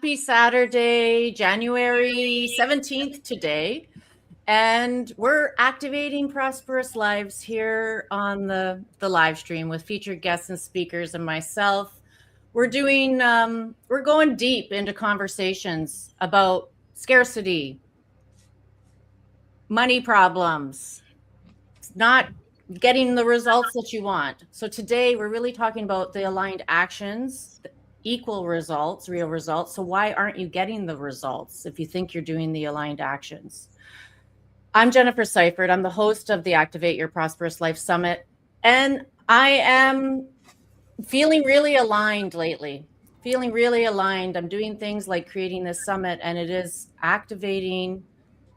Happy Saturday, January 17th today. And we're activating prosperous lives here on the live stream with featured guests and speakers and myself. We're going deep into conversations about scarcity, money problems, not getting the results that you want. So today we're really talking about the aligned actions, equal results, real results. So why aren't you getting the results if you think you're doing the aligned actions? I'm Jennifer Seifert. I'm the host of the Activate Your Prosperous Life Summit, and I am feeling really aligned lately. Feeling really aligned. I'm doing things like creating this summit, and it is activating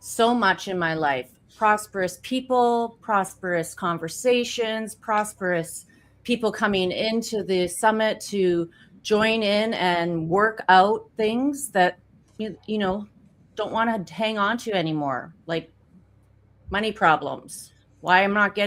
so much in my life. Prosperous people, prosperous conversations, prosperous people coming into the summit to join in and work out things that you know don't want to hang on to anymore, like money problems, why I'm not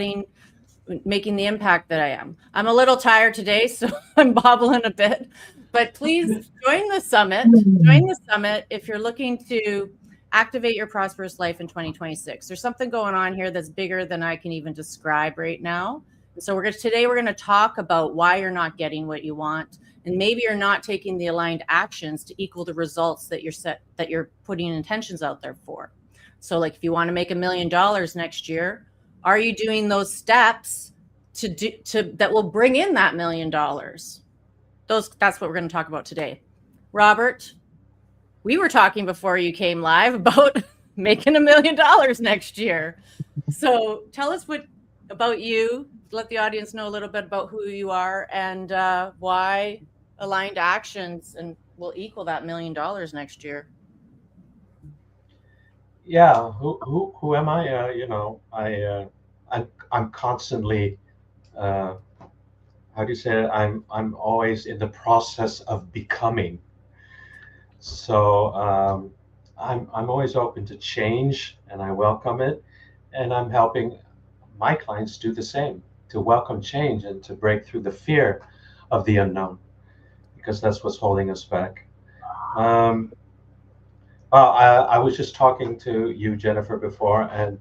making the impact that I am. I'm a little tired today, so I'm bobbling a bit, but please join the summit. Join the summit if you're looking to activate your prosperous life in 2026. There's something going on here that's bigger than I can even describe right now. And so today we're going to talk about why you're not getting what you want, and maybe you're not taking the aligned actions to equal the results that you're putting intentions out there for. So like if you want to make $1 million next year, are you doing those steps that will bring in that $1 million? That's what we're going to talk about today. Robert, we were talking before you came live about making $1 million next year. So tell us about you. Let the audience know a little bit about who you are and why aligned actions and will equal that $1 million next year. Yeah, who am I? I'm constantly, uh, how do you say it? I'm always in the process of becoming. So I'm always open to change, and I welcome it, and I'm helping my clients do the same, to welcome change and to break through the fear of the unknown, because that's what's holding us back. Um, I was just talking to you, Jennifer, before, and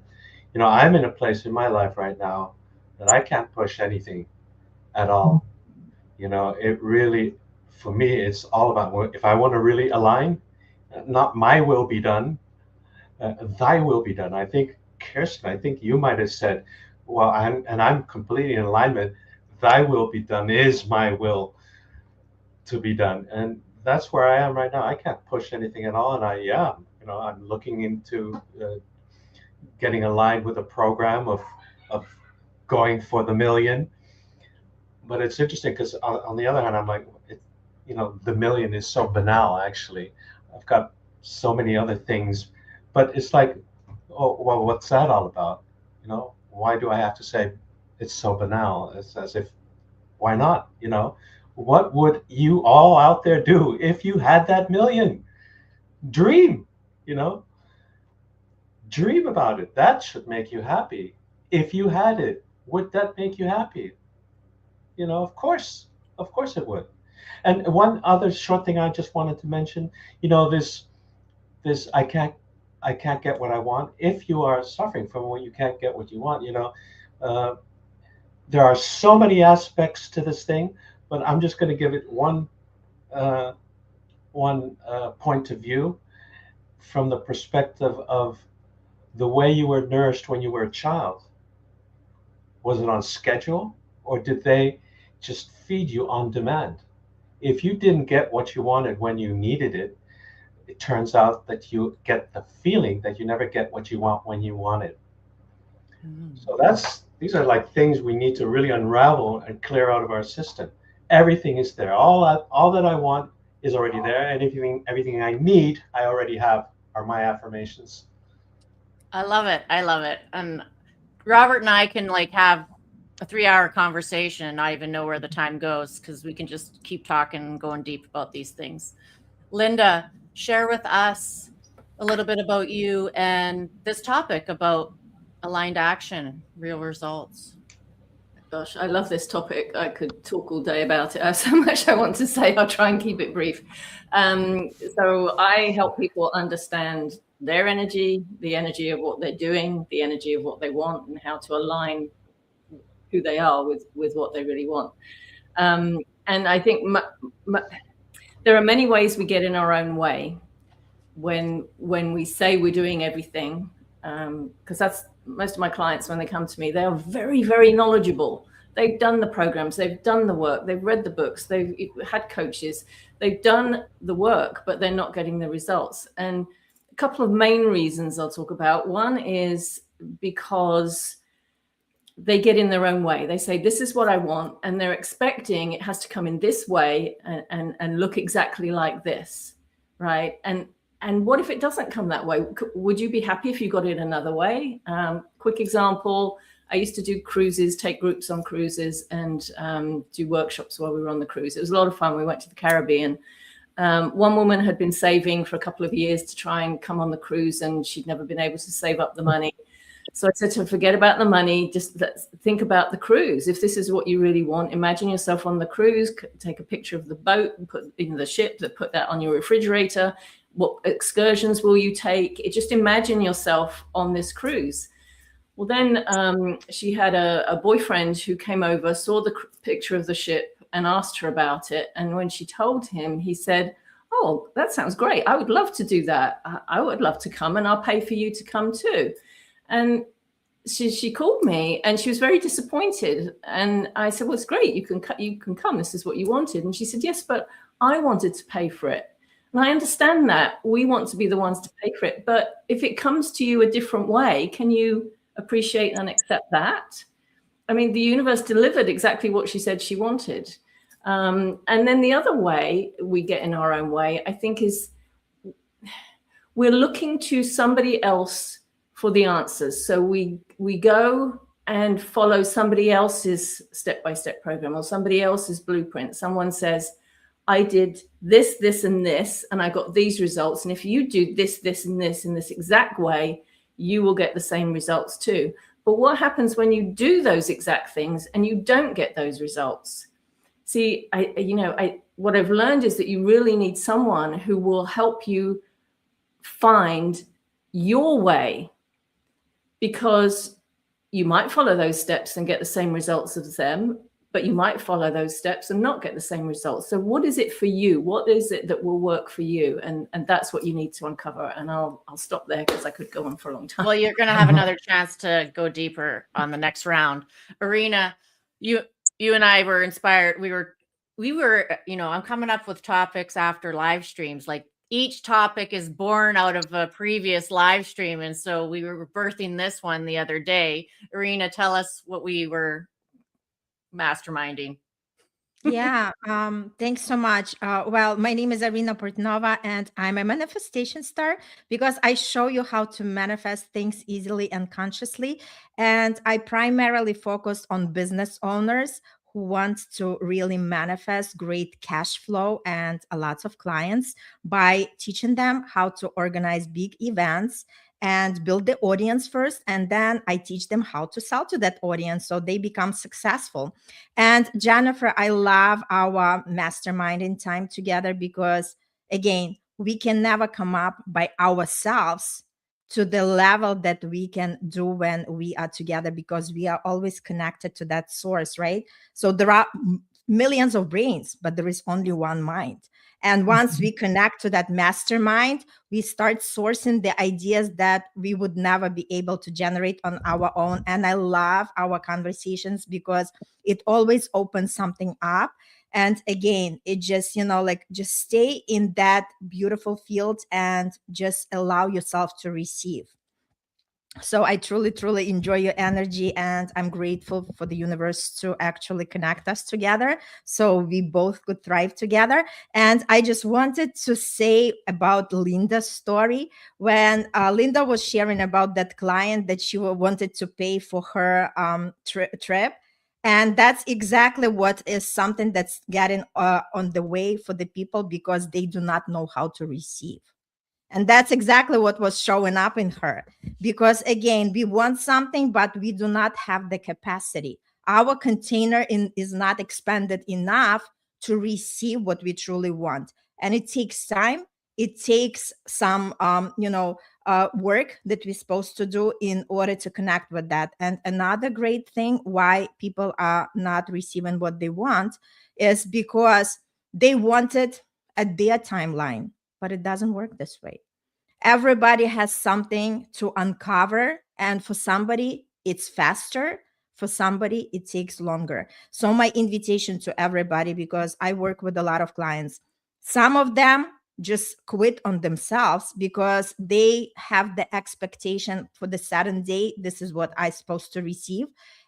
I'm in a place in my life right now that I can't push anything at all. It really, for me, it's all about if I want to really align, not my will be done, thy will be done. I think, Kirsten, I think you might have said, well, I'm completely in alignment. Thy will be done is my will to be done. And that's where I am right now. I can't push anything at all. And I'm looking into getting aligned with a program of going for the million. But it's interesting because on the other hand, I'm like, the million is so banal, actually. I've got so many other things, but it's like, oh, well, what's that all about? Why do I have to say it's so banal? It's as if, why not? What would you all out there do if you had that million? Dream, you know, dream about it. That should make you happy. If you had it, would that make you happy? Of course it would. And one other short thing I just wanted to mention, this I can't get what I want. If you are suffering from what you can't get what you want, uh, there are so many aspects to this thing, but I'm just going to give it uh, one point of view from the perspective of the way you were nourished when you were a child. Was it on schedule, or did they just feed you on demand? If you didn't get what you wanted when you needed it, it turns out that you get the feeling that you never get what you want when you want it. So these are like things we need to really unravel and clear out of our system. Everything is there. All that I want is already there, and everything I need, I already have, are my affirmations. I love it. I love it. And Robert and I can like have a 3-hour conversation and not even know where the time goes because we can just keep talking and going deep about these things. Linda, share with us a little bit about you and this topic about aligned action, real results. Gosh, I love this topic. I could talk all day about it. I have so much I want to say. I'll try and keep it brief. So I help people understand their energy, the energy of what they're doing, the energy of what they want, and how to align who they are with what they really want. And I think there are many ways we get in our own way when we say we're doing everything, because that's most of my clients when they come to me. They are very, very knowledgeable. They've done the programs, they've done the work, they've read the books, they've had coaches, they've done the work, but they're not getting the results. And a couple of main reasons I'll talk about. One is because they get in their own way. They say, this is what I want, and they're expecting it has to come in this way and look exactly like this, right? And what if it doesn't come that way? Would you be happy if you got it another way? Quick example, I used to do cruises, take groups on cruises, and do workshops while we were on the cruise. It was a lot of fun. We went to the Caribbean. One woman had been saving for a couple of years to try and come on the cruise, and she'd never been able to save up the money. So I said to her, forget about the money, just think about the cruise. If this is what you really want, imagine yourself on the cruise, take a picture of the boat and put in the ship, put that on your refrigerator. What excursions will you take? Just imagine yourself on this cruise. Well, then she had a boyfriend who came over, saw the picture of the ship and asked her about it. And when she told him, he said, oh, that sounds great. I would love to do that. I would love to come, and I'll pay for you to come too. And she called me, and she was very disappointed. And I said, well, it's great. You can come. This is what you wanted. And she said, yes, but I wanted to pay for it. And I understand that we want to be the ones to pay for it. But if it comes to you a different way, can you appreciate and accept that? I mean, the universe delivered exactly what she said she wanted. And then the other way we get in our own way, I think, is we're looking to somebody else for the answers. So we go and follow somebody else's step-by-step program or somebody else's blueprint. Someone says, I did this, this, and this, and I got these results. And if you do this, this, and this in this exact way, you will get the same results too. But what happens when you do those exact things and you don't get those results? See, what I've learned is that you really need someone who will help you find your way, because you might follow those steps and get the same results as them, but you might follow those steps and not get the same results. So what is it for you? What is it that will work for you? And that's what you need to uncover. And I'll stop there because I could go on for a long time. Well, you're going to have another chance to go deeper on the next round. Irina, you and I were inspired. We were, I'm coming up with topics after live streams. Like, each topic is born out of a previous live stream. And so we were birthing this one the other day. Irina, tell us what we were masterminding. Yeah, thanks so much. Well, my name is Irina Portnova, and I'm a manifestation star because I show you how to manifest things easily and consciously. And I primarily focus on business owners who want to really manifest great cash flow and lots of clients by teaching them how to organize big events and build the audience first. And then I teach them how to sell to that audience so they become successful. And Jennifer, I love our masterminding time together because, again, we can never come up by ourselves to the level that we can do when we are together, because we are always connected to that source, right? So there are millions of brains, but there is only one mind. And once we connect to that mastermind, we start sourcing the ideas that we would never be able to generate on our own. And I love our conversations because it always opens something up. And again, it just, just stay in that beautiful field and just allow yourself to receive. So I truly, truly enjoy your energy, and I'm grateful for the universe to actually connect us together so we both could thrive together. And I just wanted to say about Linda's story. When Linda was sharing about that client that she wanted to pay for her trip. And that's exactly what is something that's getting on the way for the people, because they do not know how to receive. And that's exactly what was showing up in her. Because again, we want something, but we do not have the capacity. our container is not expanded enough to receive what we truly want. And it takes time. It takes some, work that we're supposed to do in order to connect with that. And another great thing why people are not receiving what they want is because they want it at their timeline, but it doesn't work this way. Everybody has something to uncover, and for somebody it's faster, for somebody it takes longer. So my invitation to everybody, because I work with a lot of clients, some of them just quit on themselves because they have the expectation for the certain day, this is what I'm supposed to receive,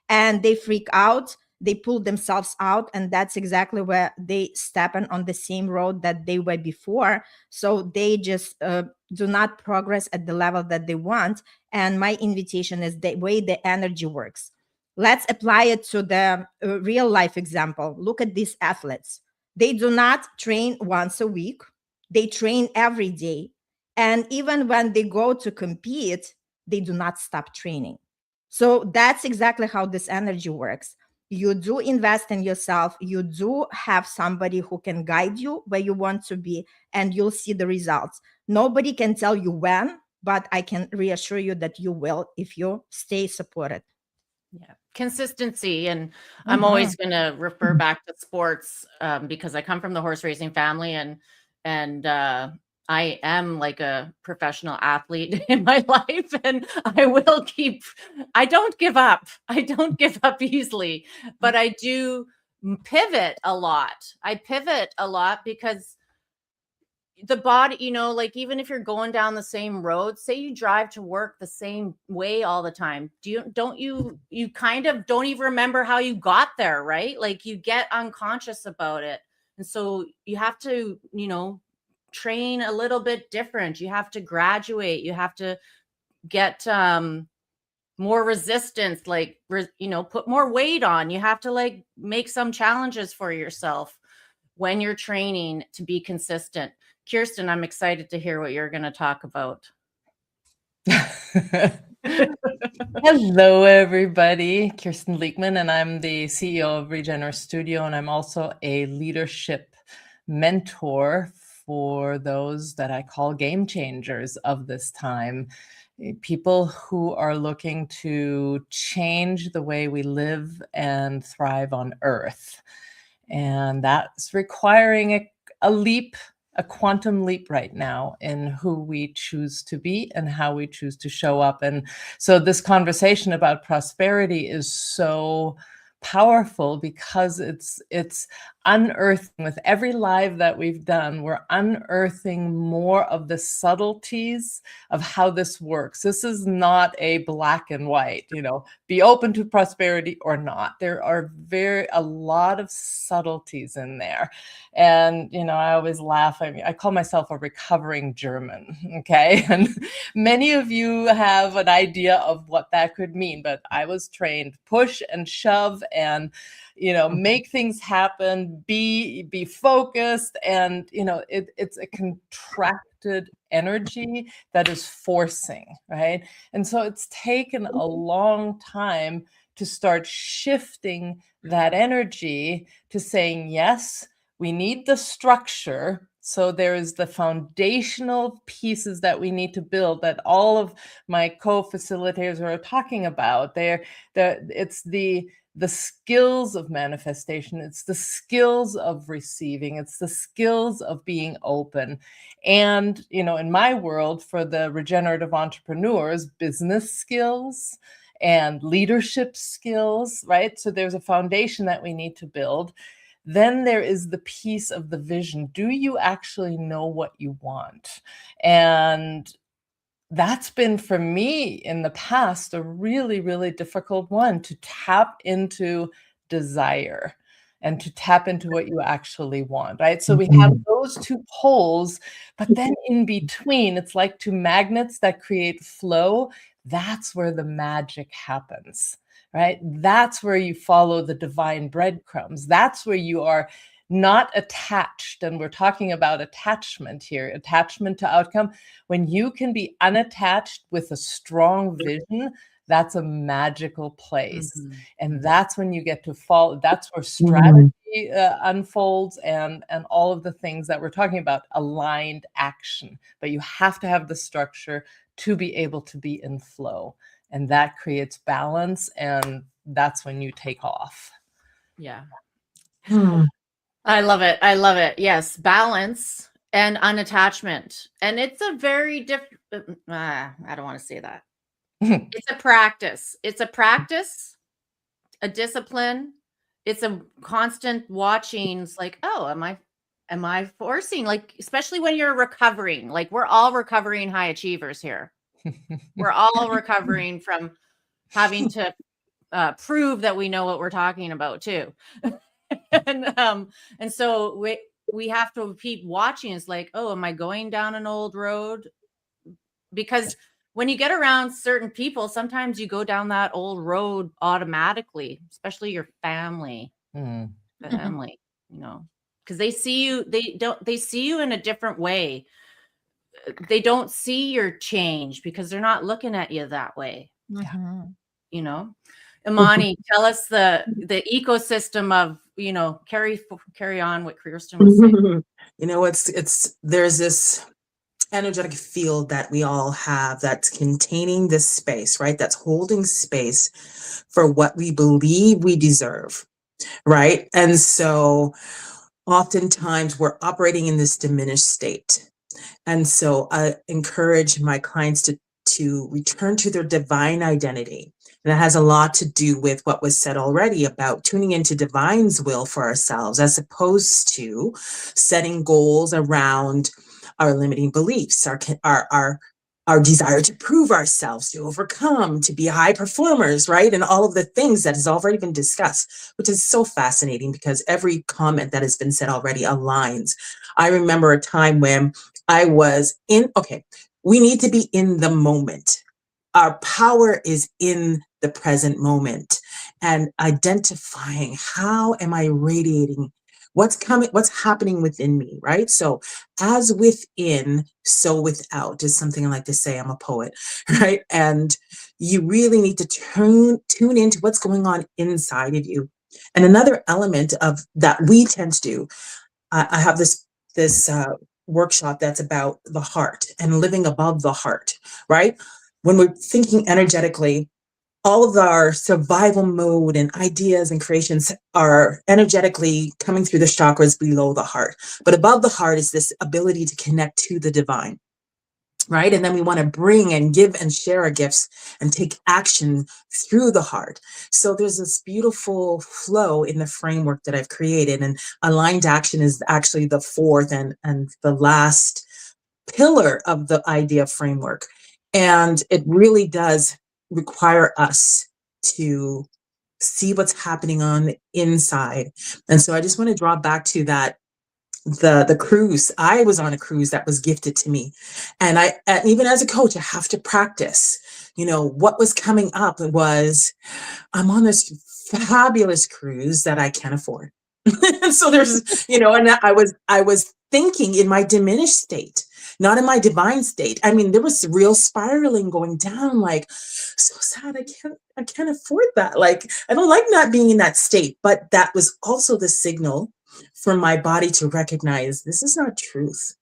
and they freak out, they pull themselves out, and that's exactly where they step on the same road that they were before. So they just do not progress at the level that they want. And my invitation is the way the energy works. Let's apply it to the real life example. Look at these athletes. They do not train once a week. They train every day. And even when they go to compete, they do not stop training. So that's exactly how this energy works. You do invest in yourself. You do have somebody who can guide you where you want to be, and you'll see the results. Nobody can tell you when, but I can reassure you that you will if you stay supported. Yeah, consistency. And I'm always going to refer back to sports because I come from the horse racing family, and I am like a professional athlete in my life, and I don't give up. I don't give up easily, but I do pivot a lot. I pivot a lot because the body, like even if you're going down the same road, say you drive to work the same way all the time, you kind of don't even remember how you got there, right? Like you get unconscious about it. And so you have to, train a little bit different. You have to graduate. You have to get more resistance, like, put more weight on. You have to like make some challenges for yourself when you're training to be consistent. Kirsten, I'm excited to hear what you're going to talk about. Hello, everybody. Kirsten Leekman, and I'm the CEO of Regener Studio, and I'm also a leadership mentor for those that I call game changers of this time. People who are looking to change the way we live and thrive on Earth. And that's requiring a leap, a quantum leap right now in who we choose to be and how we choose to show up. And so this conversation about prosperity is so powerful because it's unearthing. With every live that we've done, we're unearthing more of the subtleties of how this works. This is not a black and white, be open to prosperity or not. There are a lot of subtleties in there. And, I always laugh. I call myself a recovering German. Okay. And many of you have an idea of what that could mean, but I was trained push and shove and, make things happen, be focused. And, it's a contracted energy that is forcing, right? And so it's taken a long time to start shifting that energy to saying, yes, we need the structure. So there is the foundational pieces that we need to build that all of my co-facilitators are talking about. It's the skills of manifestation. It's the skills of receiving. It's the skills of being open. And, in my world, for the regenerative entrepreneurs, business skills and leadership skills, right? So there's a foundation that we need to build. Then there is the piece of the vision. Do you actually know what you want? And that's been, for me in the past, a really, really difficult one, to tap into desire and to tap into what you actually want, right? So we have those two poles, but then in between, it's like two magnets that create flow. That's where the magic happens, right? That's where you follow the divine breadcrumbs. That's where you are not attached. And we're talking about attachment here, attachment to outcome. When you can be unattached with a strong vision, That's a magical place. Mhm. And that's when you get to fall. That's where strategy unfolds, and all of the things that we're talking about, aligned action. But you have to have the structure to be able to be in flow. And that creates balance. And that's when you take off. Yeah. Hmm. I love it. I love it. Yes. Balance and unattachment. And it's a very different, I don't want to say that. It's a practice. It's a practice, a discipline. It's a constant watching. It's like, oh, am I forcing? Like, especially when you're recovering, like we're all recovering high achievers here. We're all recovering from having to prove that we know what we're talking about too. and so we have to keep watching. It's like, oh, am I going down an old road? Because when you get around certain people, sometimes you go down that old road automatically, especially your family, family, you know, because they see you, they see you in a different way. They don't see your change because they're not looking at you that way, Mhm. you know. Imani, tell us the ecosystem of, you know, carry on what Kirsten was saying. You know, it's there's this energetic field that we all have that's containing this space, right? That's holding space for what we believe we deserve, right? And so oftentimes we're operating in this diminished state. And so I encourage my clients to return to their divine identity. And that has a lot to do with what was said already about tuning into divine's will for ourselves, as opposed to setting goals around our limiting beliefs, our desire to prove ourselves, to overcome, to be high performers, right? And all of the things that has already been discussed, which is so fascinating because every comment that has been said already aligns. I remember a time when I was we need to be in the moment. Our power is in the present moment, and identifying how am I radiating, what's coming, what's happening within me, right? So as within, so without is something I like to say. I'm a poet, right? And you really need to tune into what's going on inside of you. And another element of that we tend to do, I have this workshop that's about the heart and living above the heart, right? When we're thinking energetically, all of our survival mode and ideas and creations are energetically coming through the chakras below the heart. But above the heart is this ability to connect to the divine, right? And then we want to bring and give and share our gifts and take action through the heart. So there's this beautiful flow in the framework that I've created, and aligned action is actually the fourth and the last pillar of the idea framework. And it really does require us to see what's happening on the inside. And so I just want to draw back to that, the cruise. I was on a cruise that was gifted to me, and even as a coach, I have to practice. You know, what was coming up was, I'm on this fabulous cruise that I can't afford. So there's, you know, and I was thinking in my diminished state, not in my divine state. I mean, there was real spiraling going down, like, so sad, I can't afford that. Like, I don't like not being in that state. But that was also the signal for my body to recognize this is not truth.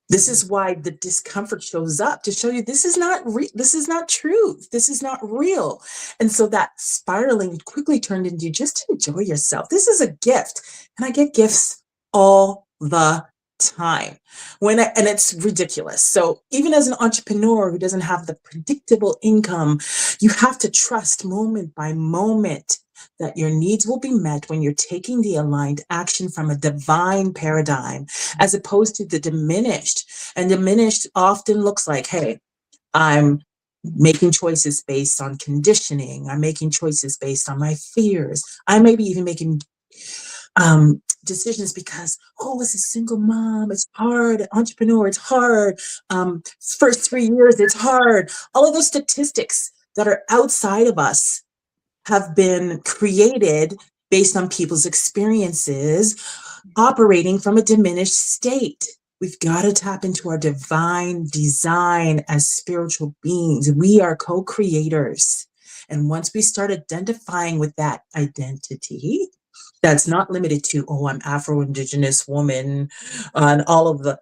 This is why the discomfort shows up, to show you this is not this is not truth. This is not real. And so that spiraling quickly turned into just enjoy yourself. This is a gift. And I get gifts all the time and it's ridiculous. So even as an entrepreneur who doesn't have the predictable income, you have to trust moment by moment that your needs will be met when you're taking the aligned action from a divine paradigm, as opposed to the diminished. And diminished often looks like, hey, I'm making choices based on conditioning. I'm making choices based on my fears. I may be even making decisions because, oh, as a single mom, it's hard. Entrepreneur, it's hard. First 3 years, it's hard. All of those statistics that are outside of us have been created based on people's experiences operating from a diminished state. We've got to tap into our divine design as spiritual beings. We are co-creators. And once we start identifying with that identity, that's not limited to, oh, I'm Afro-Indigenous woman, and all of the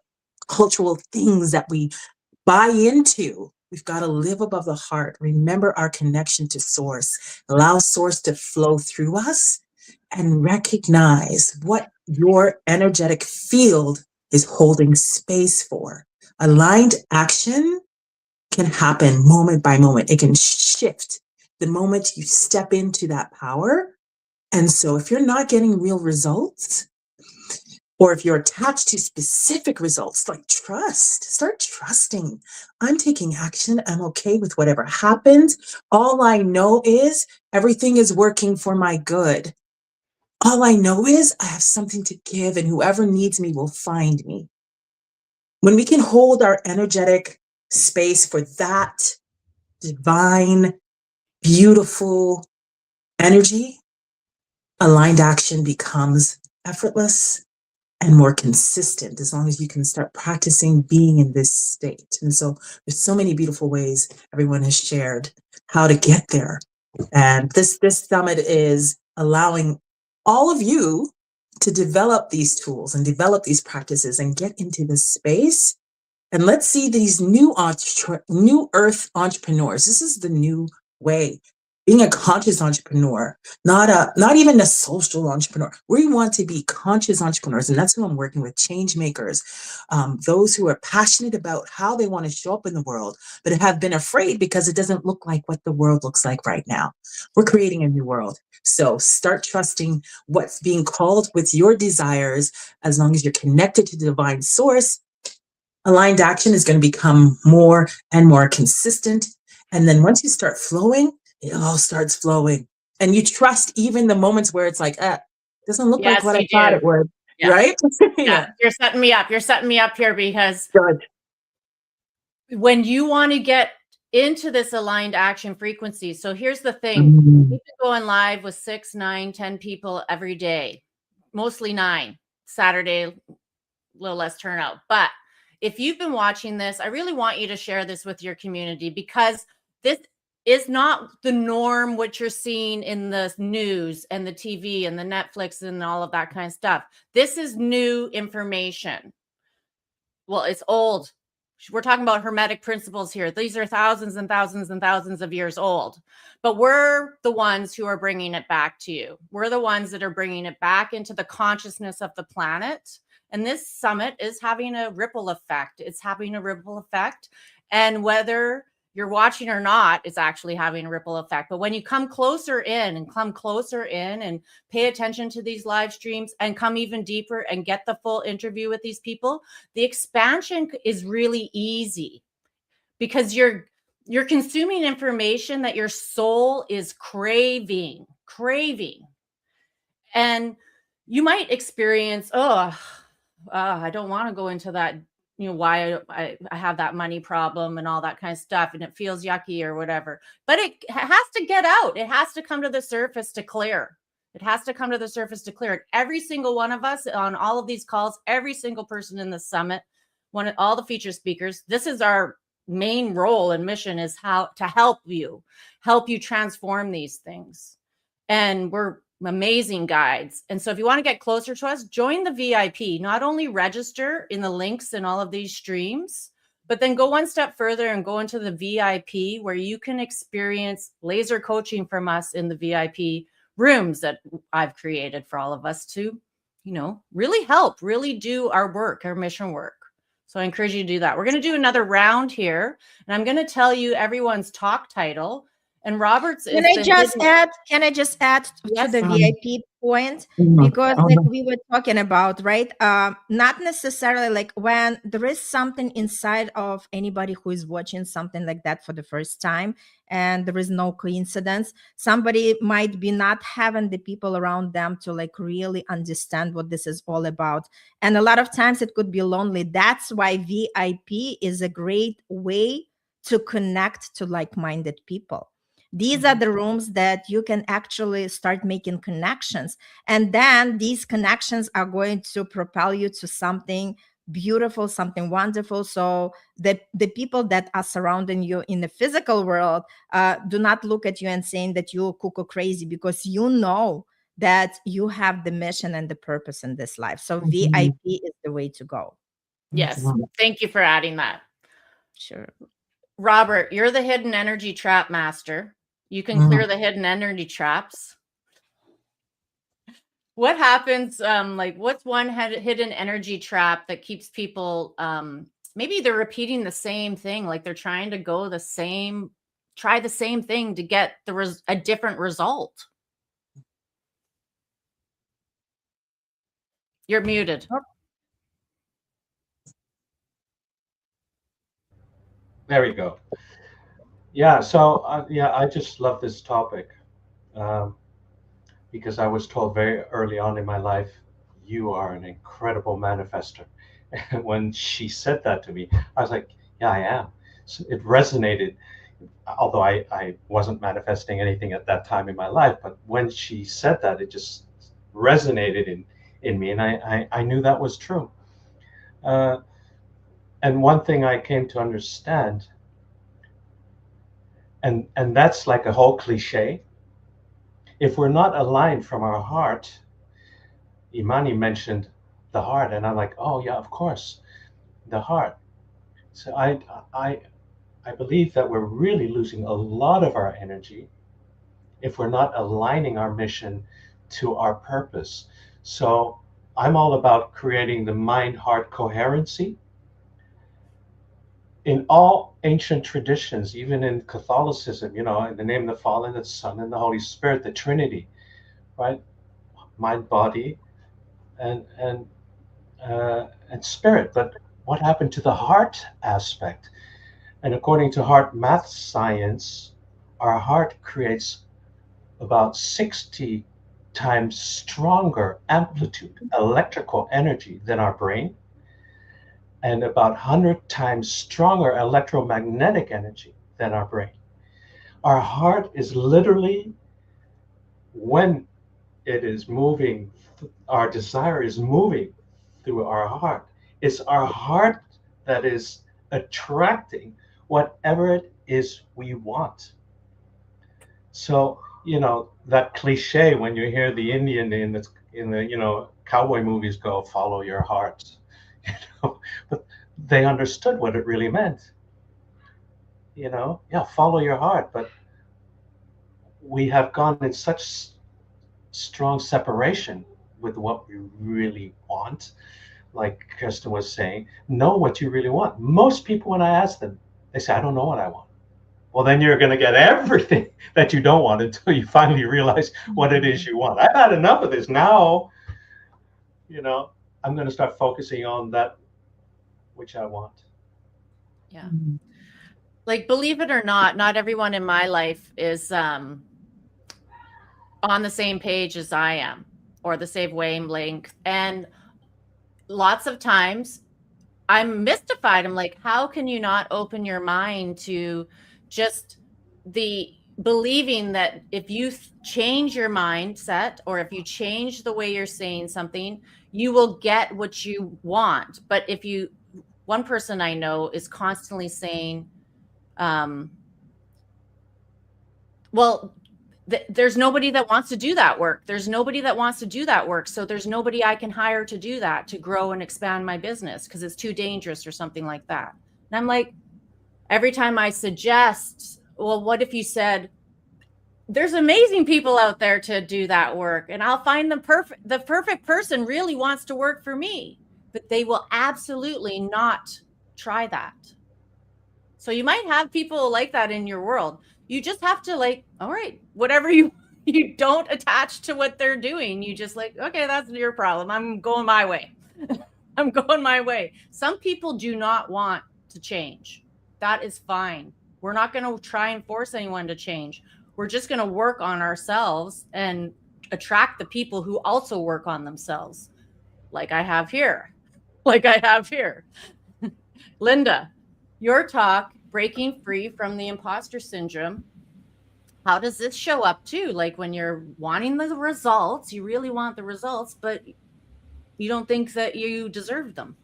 cultural things that we buy into. We've got to live above the heart. Remember our connection to source. Allow source to flow through us and recognize what your energetic field is holding space for. Aligned action can happen moment by moment. It can shift the moment you step into that power. And so if you're not getting real results, or if you're attached to specific results, like start trusting. I'm taking action. I'm okay with whatever happens. All I know is everything is working for my good. All I know is I have something to give, and whoever needs me will find me. When we can hold our energetic space for that divine, beautiful energy, aligned action becomes effortless and more consistent, as long as you can start practicing being in this state. And so there's so many beautiful ways everyone has shared how to get there. And this summit is allowing all of you to develop these tools and develop these practices and get into this space. And let's see these new earth entrepreneurs. This is the new way. Being a conscious entrepreneur, not even a social entrepreneur. We want to be conscious entrepreneurs, and that's who I'm working with. Change makers, those who are passionate about how they want to show up in the world, but have been afraid because it doesn't look like what the world looks like right now. We're creating a new world. So start trusting what's being called with your desires. As long as you're connected to the divine source, aligned action is going to become more and more consistent. And then once you start flowing, it all starts flowing. And you trust even the moments where it's like, doesn't look like what I thought it would. Yeah. Right? Yeah. You're setting me up. You're setting me up here because Good. when you want to get into this aligned action frequency. So here's the thing. We've been going live with 6, 9, 10 people every day, mostly 9. Saturday, a little less turnout. But if you've been watching this, I really want you to share this with your community, because this is not the norm, what you're seeing in the news and the TV and the Netflix and all of that kind of stuff. This is new information. Well, it's old. We're talking about hermetic principles here. These are thousands and thousands and thousands of years old, but we're the ones who are bringing it back to you. We're the ones that are bringing it back into the consciousness of the planet. And this summit is having a ripple effect. It's having a ripple effect. And whether you're watching or not, it's actually having a ripple effect. But when you come closer in and pay attention to these live streams and come even deeper and get the full interview with these people, the expansion is really easy, because you're consuming information that your soul is craving. And you might experience, I don't want to go into that, why I have that money problem and all that kind of stuff, and it feels yucky or whatever. But it has to get out. It has to come to the surface to clear. It has to come to the surface to clear it. Every single one of us on all of these calls, every single person in the summit, all the feature speakers, this is our main role and mission, is how to help you transform these things. And we're amazing guides. And so if you want to get closer to us, join the VIP. Not only register in the links in all of these streams, but then go one step further and go into the VIP, where you can experience laser coaching from us in the VIP rooms that I've created for all of us to, really help, really do our work, our mission work. So I encourage you to do that. We're going to do another round here, and I'm going to tell you everyone's talk title. And Robert's Can I just add Yes. to the VIP point? Because like we were talking about, right? Not necessarily like when there is something inside of anybody who is watching something like that for the first time, and there is no coincidence, somebody might be not having the people around them to like really understand what this is all about. And a lot of times it could be lonely. That's why VIP is a great way to connect to like-minded people. These are the rooms that you can actually start making connections. And then these connections are going to propel you to something beautiful, something wonderful. So the people that are surrounding you in the physical world do not look at you and saying that you're cuckoo crazy, because you know that you have the mission and the purpose in this life. So VIP is the way to go. Yes. Thank you for adding that. Sure. Robert, you're the hidden energy trap master. You can clear the hidden energy traps. What happens? Like, what's one hidden energy trap that keeps people? Maybe they're repeating the same thing, like they're trying to try the same thing to get a different result. You're muted. There we go. Yeah, so I just love this topic because I was told very early on in my life, you are an incredible manifester. And when she said that to me, I was like, yeah, I am. So it resonated, although I wasn't manifesting anything at that time in my life. But when she said that, it just resonated in me, and I knew that was true. And one thing I came to understand, and that's like a whole cliche, if we're not aligned from our heart, Imani mentioned the heart, and I'm like, oh yeah, of course, the heart. So I believe that we're really losing a lot of our energy if we're not aligning our mission to our purpose. So I'm all about creating the mind-heart coherency. In all ancient traditions, even in Catholicism, in the name of the Father, the Son, and the Holy Spirit, the Trinity, right? Mind, body, and spirit. But what happened to the heart aspect? And according to heart math science, our heart creates about 60 times stronger amplitude, electrical energy than our brain, and about 100 times stronger electromagnetic energy than our brain. Our heart is literally, when it is moving, our desire is moving through our heart. It's our heart that is attracting whatever it is we want. So, that cliche when you hear the Indian in the cowboy movies go, follow your heart, but they understood what it really meant. Yeah, follow your heart. But we have gone in such strong separation with what we really want. Like Kirsten was saying, know what you really want. Most people, when I ask them, they say, I don't know what I want. Well, then you're going to get everything that you don't want until you finally realize what it is you want. I've had enough of this. Now, I'm going to start focusing on that which I want. Yeah. Like, believe it or not everyone in my life is on the same page as I am, or the same wavelength. And lots of times I'm mystified. I'm like, how can you not open your mind to just the believing that if you change your mindset, or if you change the way you're saying something, you will get what you want. But one person I know is constantly saying, well, there's nobody that wants to do that work. There's nobody that wants to do that work. So there's nobody I can hire to do that, to grow and expand my business, because it's too dangerous or something like that. And I'm like, every time I suggest, well, what if you said, there's amazing people out there to do that work, and I'll find the perfect person really wants to work for me, but they will absolutely not try that. So you might have people like that in your world. You just have to, like, all right, whatever you don't attach to what they're doing. You just like, okay, that's your problem. I'm going my way. I'm going my way. Some people do not want to change. That is fine. We're not going to try and force anyone to change. We're just going to work on ourselves and attract the people who also work on themselves. Like I have here. Linda, your talk, breaking free from the imposter syndrome. How does this show up too? Like, when you're wanting the results, you really want the results, but you don't think that you deserve them.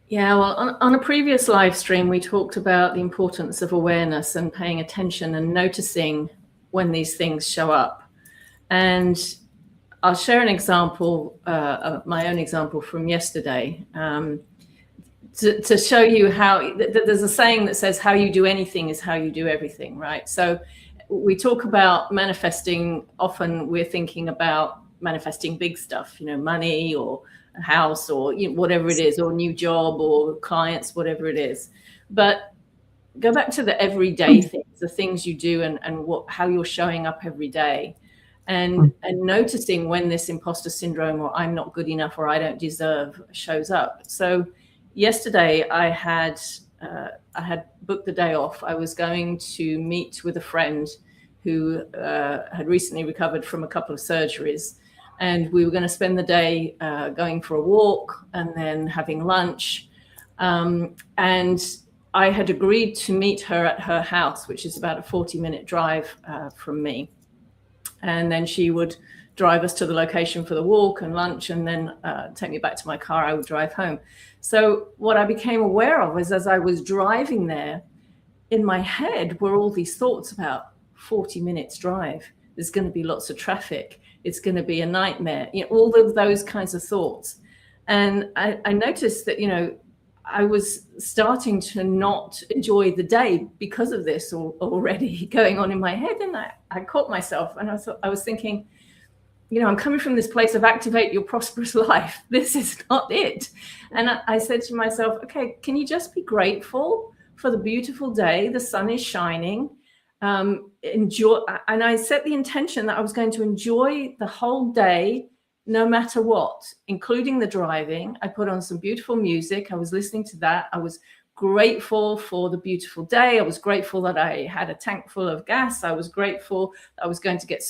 Yeah, well, on a previous live stream, we talked about the importance of awareness and paying attention and noticing when these things show up. And I'll share an example, my own example from yesterday, to show you how there's a saying that says how you do anything is how you do everything, right? So we talk about manifesting. Often we're thinking about manifesting big stuff, money or a house or whatever it is, or a new job or clients, whatever it is. But go back to the everyday things, the things you do, and how you're showing up every day, and noticing when this imposter syndrome or I'm not good enough or I don't deserve shows up. So yesterday I had booked the day off. I was going to meet with a friend who had recently recovered from a couple of surgeries, and we were going to spend the day going for a walk and then having lunch. And I had agreed to meet her at her house, which is about a 40-minute drive from me. And then she would drive us to the location for the walk and lunch, and then take me back to my car. I would drive home. So what I became aware of was, as I was driving there, in my head were all these thoughts about 40 minutes drive. There's going to be lots of traffic. It's going to be a nightmare. All of those kinds of thoughts. And I noticed that, I was starting to not enjoy the day because of this already going on in my head. And I caught myself, and I was thinking, I'm coming from this place of activate your prosperous life. This is not it. And I said to myself, okay, can you just be grateful for the beautiful day? The sun is shining. Enjoy. And I set the intention that I was going to enjoy the whole day, no matter what, including the driving. I put on some beautiful music. I was listening to that. I was grateful for the beautiful day. I was grateful that I had a tank full of gas. I was grateful I was going to get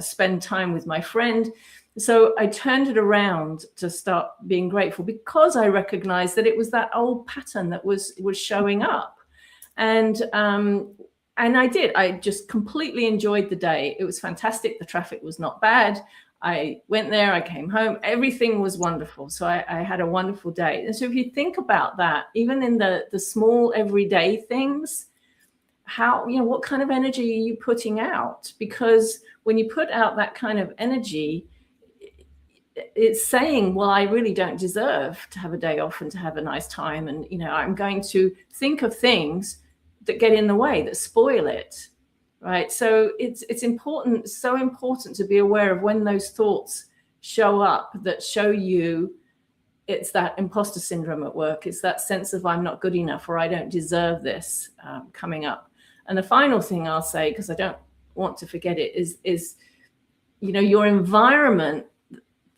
spend time with my friend. So I turned it around to start being grateful, because I recognized that it was that old pattern that was showing up. And I did. I just completely enjoyed the day. It was fantastic. The traffic was not bad. I went there, I came home, everything was wonderful. So I had a wonderful day. And so if you think about that, even in the small everyday things, what kind of energy are you putting out? Because when you put out that kind of energy, it's saying, well, I really don't deserve to have a day off and to have a nice time. And, I'm going to think of things that get in the way, that spoil it. Right. So it's important, so important to be aware of when those thoughts show up that show you it's that imposter syndrome at work. It's that sense of I'm not good enough or I don't deserve this coming up. And the final thing I'll say, because I don't want to forget it, is your environment,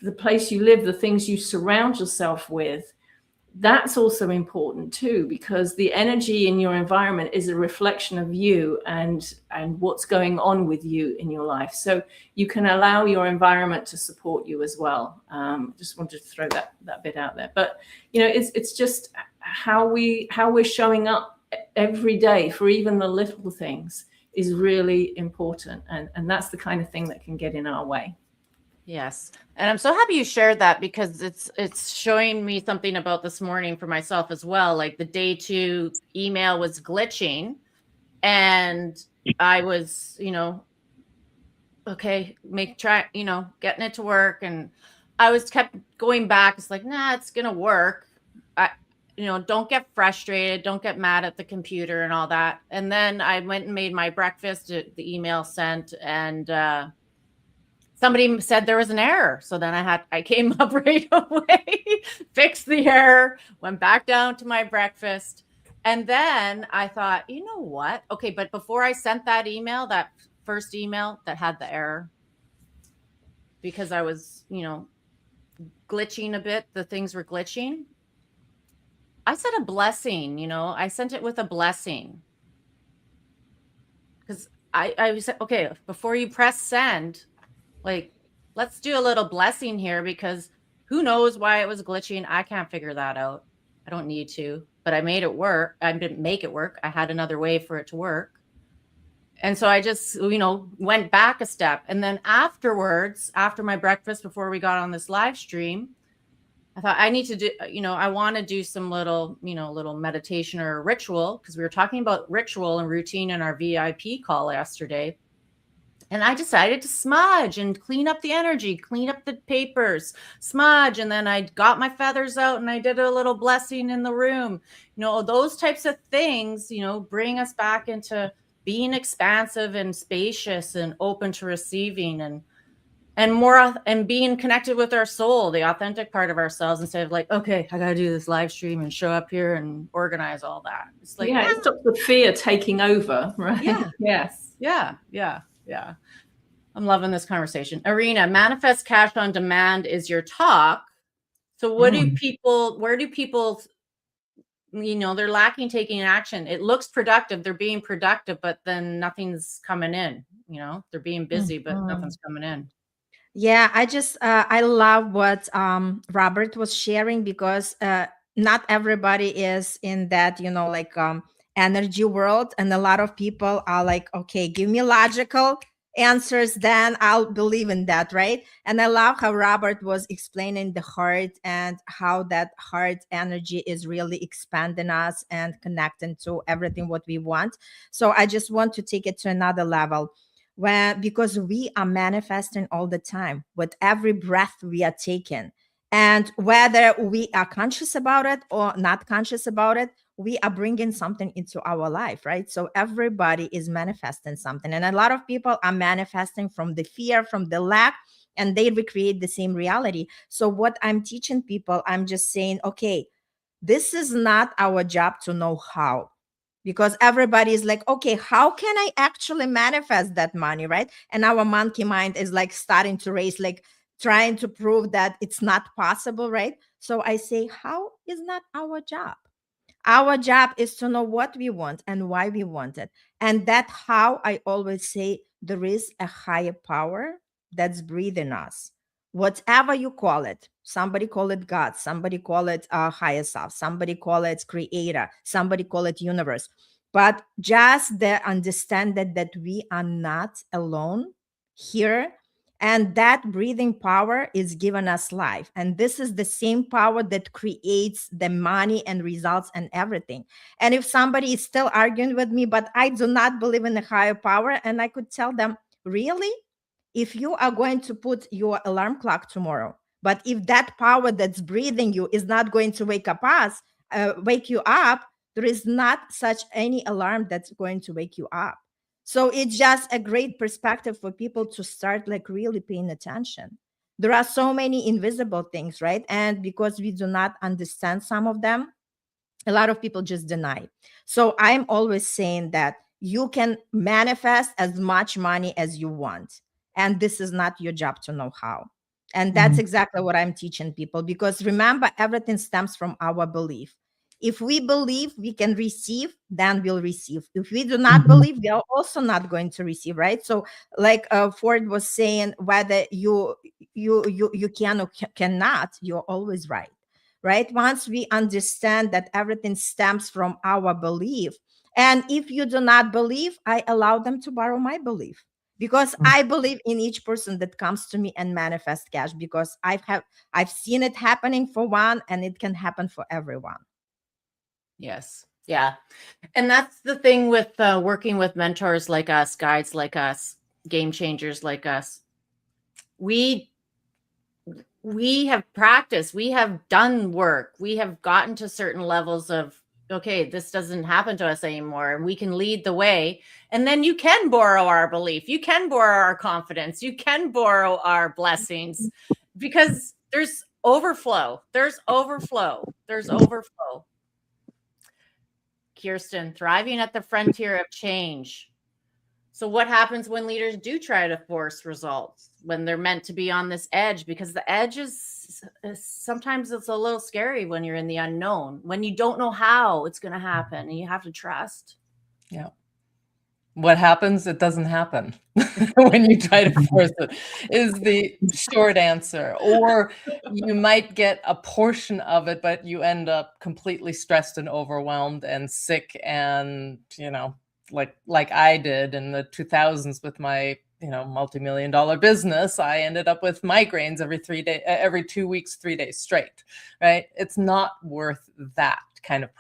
the place you live, the things you surround yourself with. That's also important too, because the energy in your environment is a reflection of you and what's going on with you in your life. So you can allow your environment to support you as well. Just wanted to throw that bit out there. But it's just how we're showing up every day for even the little things is really important, and that's the kind of thing that can get in our way. Yes. And I'm so happy you shared that, because it's showing me something about this morning for myself as well. Like the day 2 email was glitching, and I was, okay, getting it to work. And I was kept going back. It's like, nah, it's going to work. Don't get frustrated. Don't get mad at the computer and all that. And then I went and made my breakfast, the email sent, and, somebody said there was an error. So then I came up right away, fixed the error, went back down to my breakfast. And then I thought, you know what? Okay, but before I sent that email, that first email that had the error, because I was, glitching a bit, the things were glitching. I said a blessing, I sent it with a blessing. Because I said, okay, before you press send, like, let's do a little blessing here, because who knows why it was glitching. I can't figure that out. I don't need to, but I made it work. I didn't make it work. I had another way for it to work. And so I just, went back a step. And then afterwards, after my breakfast, before we got on this live stream, I thought I need to do, I want to do some little meditation or ritual, because we were talking about ritual and routine in our VIP call yesterday. And I decided to smudge and clean up the energy, clean up the papers, smudge. And then I got my feathers out and I did a little blessing in the room. Those types of things, bring us back into being expansive and spacious and open to receiving, and more, and being connected with our soul, the authentic part of ourselves, instead of like, okay, I got to do this live stream and show up here and organize all that. It's like, it stops the fear taking over, right? Yeah. Yes. Yeah. I'm loving this conversation. Arena, manifest cash on demand is your talk. So where do people, they're lacking taking action. It looks productive. They're being productive, but then nothing's coming in, they're being busy, but nothing's coming in. Yeah, I love what Robert was sharing, because not everybody is in that, energy world. And a lot of people are like, okay, give me logical answers, then I'll believe in that, right? And I love how Robert was explaining the heart and how that heart energy is really expanding us and connecting to everything what we want. So I just want to take it to another level, because we are manifesting all the time with every breath we are taking. And whether we are conscious about it or not conscious about it, we are bringing something into our life, right? So everybody is manifesting something. And a lot of people are manifesting from the fear, from the lack, and they recreate the same reality. So what I'm teaching people, I'm just saying, okay, this is not our job to know how. Because everybody is like, okay, how can I actually manifest that money, right? And our monkey mind is like starting to race, like trying to prove that it's not possible, right? So I say, how is not our job? Our job is to know what we want and why we want it. And that's how I always say there is a higher power that's breathing us. Whatever you call it, somebody call it God, somebody call it higher self, somebody call it creator, somebody call it universe. But just the understanding that we are not alone here, and that breathing power is giving us life. And this is the same power that creates the money and results and everything. And if somebody is still arguing with me, but I do not believe in a higher power, and I could tell them, really? If you are going to put your alarm clock tomorrow, but if that power that's breathing you is not going to wake you up, there is not such any alarm that's going to wake you up. So it's just a great perspective for people to start like really paying attention. There are so many invisible things, right? And because we do not understand some of them, a lot of people just deny. So I'm always saying that you can manifest as much money as you want. And this is not your job to know how. And that's exactly what I'm teaching people, because remember, everything stems from our belief. If we believe we can receive, then we'll receive. If we do not believe, we are also not going to receive, right? So like Ford was saying, whether you can or cannot, you're always right. Right? Once we understand that everything stems from our belief. And if you do not believe, I allow them to borrow my belief, because I believe in each person that comes to me and manifest cash, because I've seen it happening for one, and it can happen for everyone. Yes. Yeah. And that's the thing with working with mentors like us, guides like us, game changers like us. We have practiced, we have done work, we have gotten to certain levels of, okay, this doesn't happen to us anymore, and we can lead the way. And then you can borrow our belief, you can borrow our confidence, you can borrow our blessings, because there's overflow. Kirsten, thriving at the frontier of change. So what happens when leaders do try to force results, when they're meant to be on this edge? Because the edge is sometimes it's a little scary when you're in the unknown, when you don't know how it's going to happen, and you have to trust. Yeah. What happens? It doesn't happen when you try to force it, is the short answer. Or you might get a portion of it, but you end up completely stressed and overwhelmed and sick, and like I did in the 2000s with my multi-million-dollar business, I ended up with migraines every 2 weeks, 3 days straight, right? It's not worth that kind of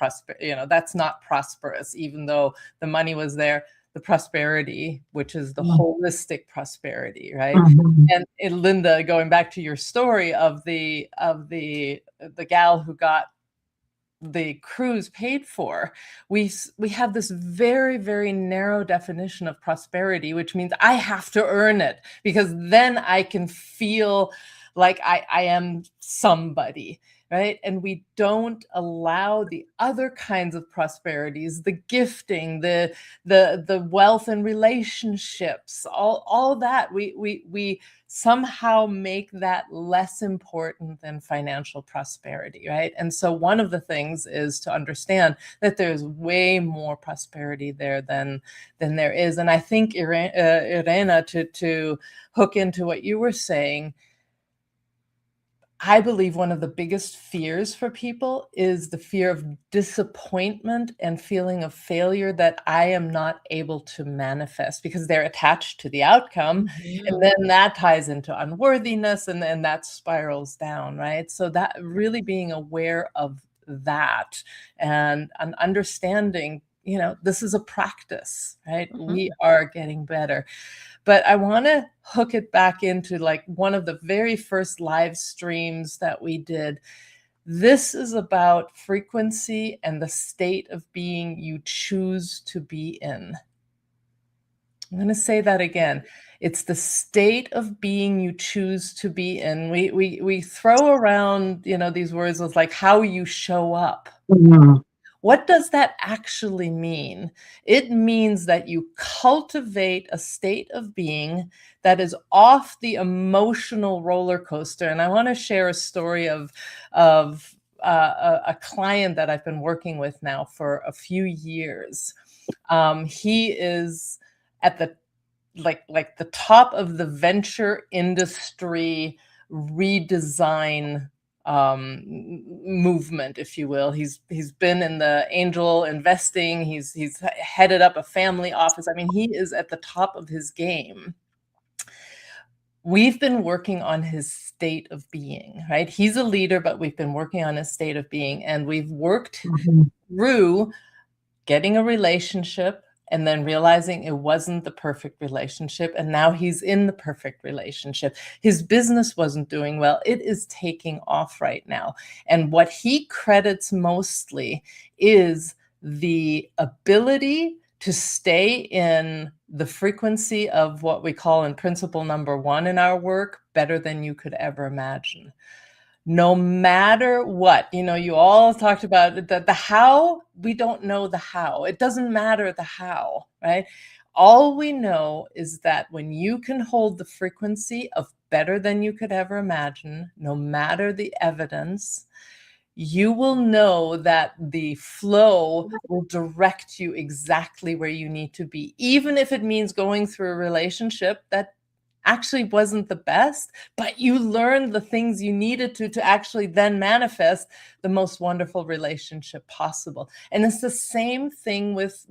that's not prosperous, even though the money was there. The prosperity, which is the holistic prosperity, right? And Linda, going back to your story of the gal who got the cruise paid for, we have this very, very narrow definition of prosperity, which means I have to earn it, because then I can feel like I am somebody, right? And we don't allow the other kinds of prosperities, the gifting, the wealth and relationships, all that. We somehow make that less important than financial prosperity, right? And so one of the things is to understand that there's way more prosperity there than there is. And I think, Irena, to hook into what you were saying, I believe one of the biggest fears for people is the fear of disappointment and feeling of failure that I am not able to manifest, because they're attached to the outcome. And then that ties into unworthiness, and then that spirals down, right? So that really being aware of that and understanding, this is a practice, right? We are getting better. But I want to hook it back into like one of the very first live streams that we did. This is about frequency and the state of being you choose to be in. I'm going to say that again. It's the state of being you choose to be in. We throw around, these words of like how you show up. What does that actually mean? It means that you cultivate a state of being that is off the emotional roller coaster. And I want to share a story of a client that I've been working with now for a few years. He is at the like the top of the venture industry redesign movement, if you will. He's been in the angel investing. He's headed up a family office. I mean, he is at the top of his game. We've been working on his state of being, right? He's a leader, but we've been working on his state of being, and we've worked through getting a relationship and then realizing it wasn't the perfect relationship. And now he's in the perfect relationship. His business wasn't doing well. It is taking off right now. And what he credits mostly is the ability to stay in the frequency of what we call in principle number 1 in our work, better than you could ever imagine. No matter what, you all talked about the how. We don't know the how. It doesn't matter the how, right? All we know is that when you can hold the frequency of better than you could ever imagine, no matter the evidence, you will know that the flow will direct you exactly where you need to be, even if it means going through a relationship that actually wasn't the best, but you learned the things you needed to actually then manifest the most wonderful relationship possible. And it's the same thing with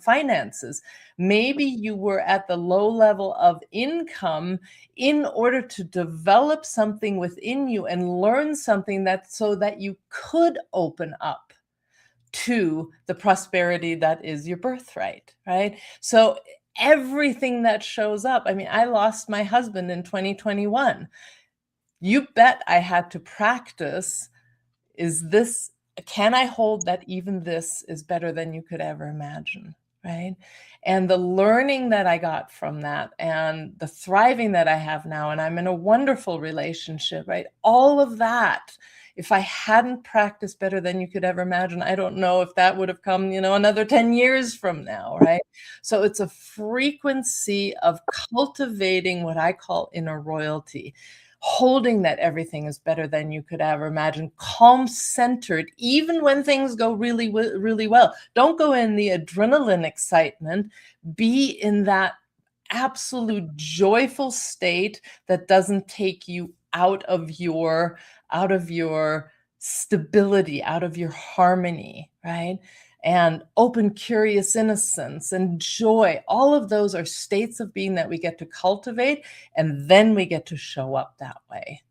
finances. Maybe you were at the low level of income in order to develop something within you and learn something so that you could open up to the prosperity that is your birthright, right? So everything that shows up. I mean, I lost my husband in 2021. You bet I had to practice. Can I hold that even this is better than you could ever imagine, right? And the learning that I got from that and the thriving that I have now, and I'm in a wonderful relationship, right? All of that, if I hadn't practiced better than you could ever imagine, I don't know if that would have come, another 10 years from now, right? So it's a frequency of cultivating what I call inner royalty, holding that everything is better than you could ever imagine, calm centered, even when things go really, really well. Don't go in the adrenaline excitement, be in that absolute joyful state that doesn't take you out of your stability, out of your harmony, right? and open, curious innocence and joy. All of those are states of being that we get to cultivate, and then we get to show up that way.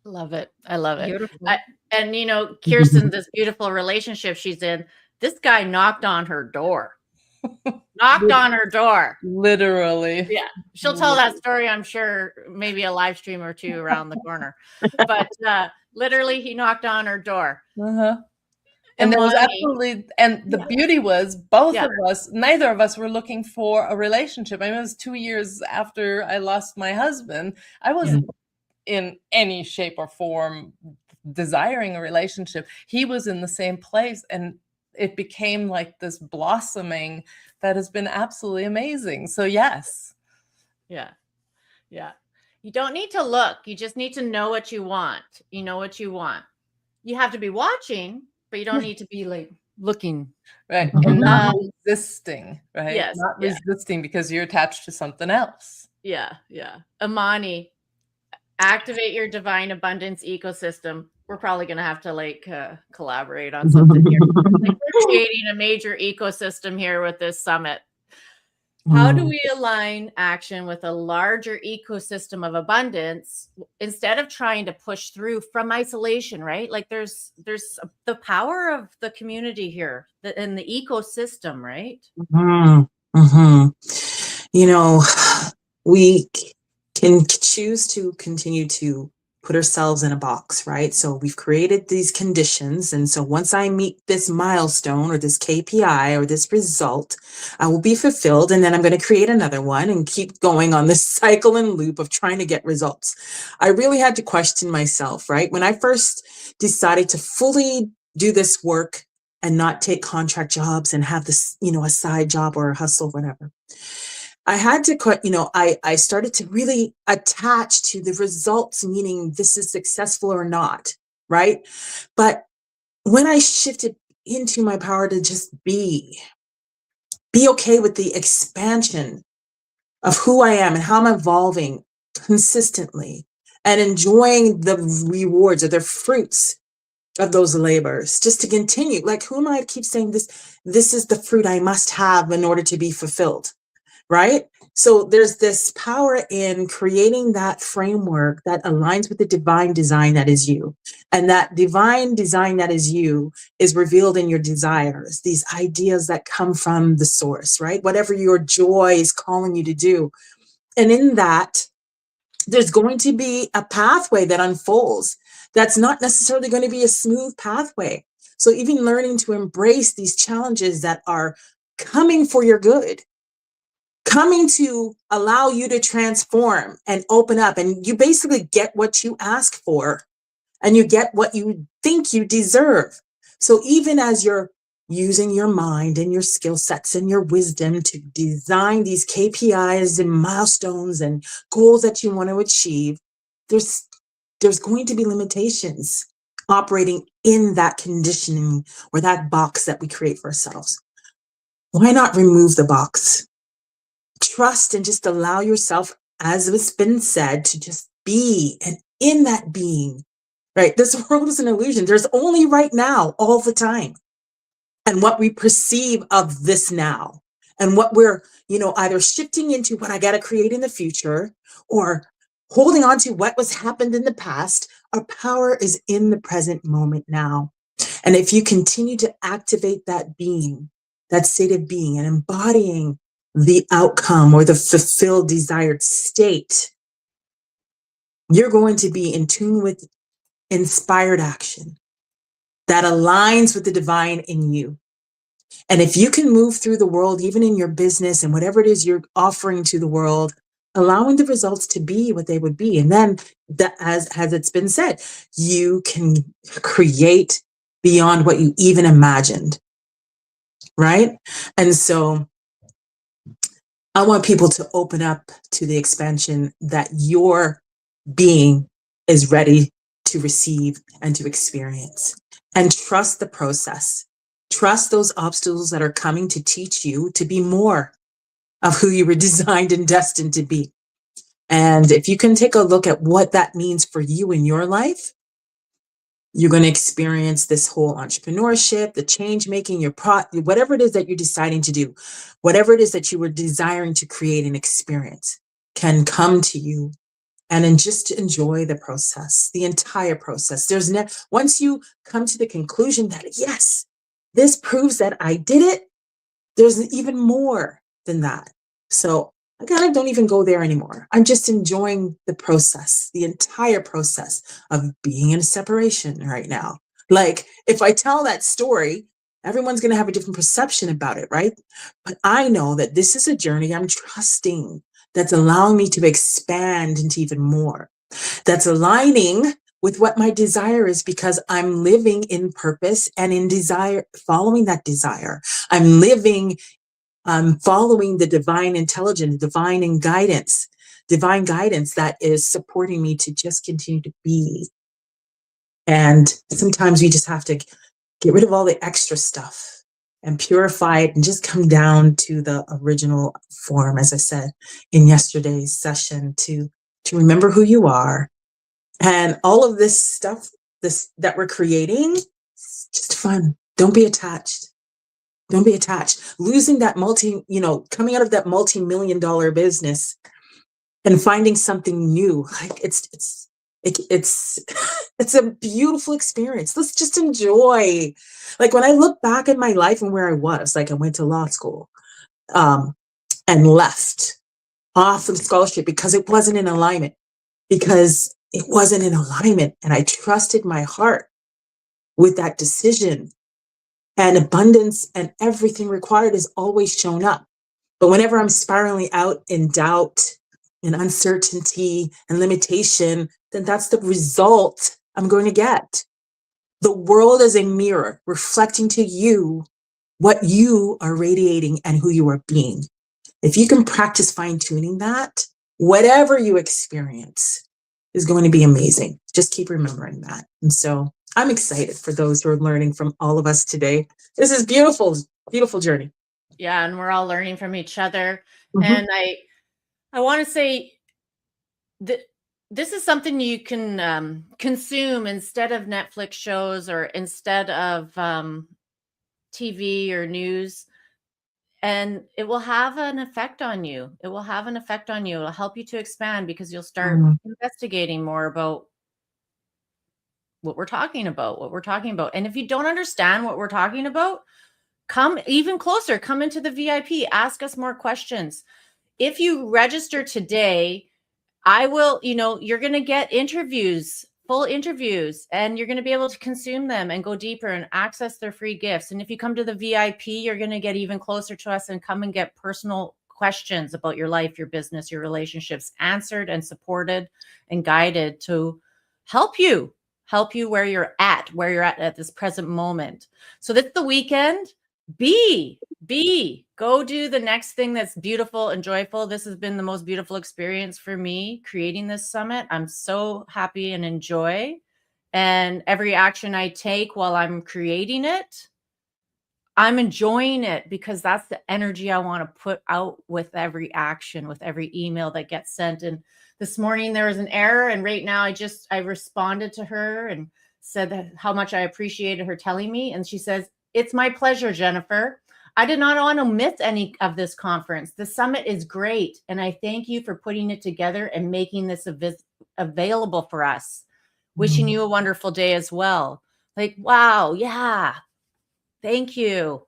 Love it. I love it. Beautiful. And you know, Kirsten, this beautiful relationship she's in, this guy knocked on her door. Knocked on her door. Literally. Yeah. She'll tell that story, I'm sure, maybe a live stream or two around the corner. But literally, he knocked on her door. Uh-huh. And there was absolutely, and the beauty was both of us, neither of us were looking for a relationship. I mean, it was 2 years after I lost my husband. I wasn't in any shape or form desiring a relationship. He was in the same place, and it became like this blossoming that has been absolutely amazing. So yes. Yeah. Yeah. You don't need to look. You just need to know what you want. You know what you want. You have to be watching, but you don't need to be like looking. Right. And not resisting, right? Yes. Not resisting because you're attached to something else. Yeah. Yeah. Amani, activate your divine abundance ecosystem. We're probably going to have to like collaborate on something here. Like we're creating a major ecosystem here with this summit. How do we align action with a larger ecosystem of abundance instead of trying to push through from isolation, right? Like there's the power of the community here and the ecosystem, right? You know, we can choose to continue to put ourselves in a box, right? So we've created these conditions. And so once I meet this milestone or this KPI or this result, I will be fulfilled. And then I'm going to create another one and keep going on this cycle and loop of trying to get results. I really had to question myself, right? When I first decided to fully do this work and not take contract jobs and have this, you know, a side job or a hustle, whatever. I had to, you know, I started to really attach to the results, meaning this is successful or not, right? But when I shifted into my power to just be okay with the expansion of who I am and how I'm evolving consistently and enjoying the rewards or the fruits of those labors, just to continue. Like, who am I to keep saying this is the fruit I must have in order to be fulfilled? Right? So there's this power in creating that framework that aligns with the divine design that is you. And that divine design that is you is revealed in your desires, these ideas that come from the source, right? Whatever your joy is calling you to do. And in that, there's going to be a pathway that unfolds that's not necessarily going to be a smooth pathway. So even learning to embrace these challenges that are coming for your good, coming to allow you to transform and open up, and you basically get what you ask for and you get what you think you deserve. So even as you're using your mind and your skill sets and your wisdom to design these KPIs and milestones and goals that you want to achieve, there's going to be limitations operating in that conditioning or that box that we create for ourselves. Why not remove the box? Trust and just allow yourself, as it's been said, to just be, and in that being, right? This world is an illusion. There's only right now all the time. And what we perceive of this now and what we're, you know, either shifting into what I got to create in the future or holding on to what was happened in the past, our power is in the present moment now. And if you continue to activate that being, that state of being and embodying the outcome or the fulfilled desired state, you're going to be in tune with inspired action that aligns with the divine in you. And if you can move through the world, even in your business and whatever it is you're offering to the world, allowing the results to be what they would be. And then as it's been said, you can create beyond what you even imagined. Right? And so I want people to open up to the expansion that your being is ready to receive and to experience, and trust the process. Trust those obstacles that are coming to teach you to be more of who you were designed and destined to be. And if you can take a look at what that means for you in your life, You're going to experience this whole entrepreneurship, the change making, whatever it is that you're deciding to do, whatever it is that you were desiring to create and experience can come to you. And then just enjoy the process, the entire process. Once you come to the conclusion that, yes, this proves that I did it, there's even more than that. So I kind of don't even go there anymore. I'm just enjoying the process, the entire process of being in a separation right now. Like, if I tell that story, everyone's going to have a different perception about it, right? But I know that this is a journey I'm trusting, that's allowing me to expand into even more. That's aligning with what my desire is, because I'm living in purpose and in desire, following that desire. I'm following the divine intelligence, divine guidance that is supporting me to just continue to be. And sometimes we just have to get rid of all the extra stuff and purify it and just come down to the original form, as I said in yesterday's session, to remember who you are. And all of this stuff that we're creating, it's just fun. Don't be attached. Don't be attached. Losing that coming out of that multi-million-dollar business and finding something new, like it's it's a beautiful experience. Let's just enjoy. Like, when I look back at my life and where I was, like, I went to law school and left off of scholarship because it wasn't in alignment. And I trusted my heart with that decision, and abundance and everything required has always shown up. But whenever I'm spiraling out in doubt and uncertainty and limitation, then that's the result I'm going to get. The world is a mirror reflecting to you what you are radiating and who you are being. If you can practice fine-tuning that, whatever you experience is going to be amazing. Just keep remembering that. And so I'm excited for those who are learning from all of us today. This is beautiful, beautiful journey. Yeah, and we're all learning from each other. Mhm. And I want to say that this is something you can consume instead of Netflix shows or instead of TV or news. And it will have an effect on you. It will have an effect on you. It'll help you to expand because you'll start investigating more about what we're talking about. And if you don't understand what we're talking about, come even closer, come into the VIP, ask us more questions. If you register today, I will, you're going to get interviews, full interviews, and you're going to be able to consume them and go deeper and access their free gifts. And if you come to the VIP, you're going to get even closer to us and come and get personal questions about your life, your business, your relationships answered and supported and guided to help you where you're at this present moment. So that's the weekend. Go do the next thing that's beautiful and joyful. This has been the most beautiful experience for me creating this summit. I'm so happy and enjoy. And every action I take while I'm creating it, I'm enjoying it because that's the energy I want to put out with every action, with every email that gets sent. And this morning there was an error. And right now I responded to her and said how much I appreciated her telling me. And she says, "It's my pleasure, Jennifer. I did not want to miss any of this conference. The summit is great. And I thank you for putting it together and making this available for us. Wishing you a wonderful day as well." Like, wow. Yeah. Thank you.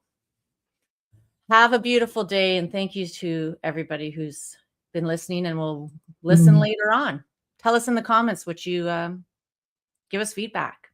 Have a beautiful day. And thank you to everybody who's been listening and will listen later on. Tell us in the comments what you give us feedback.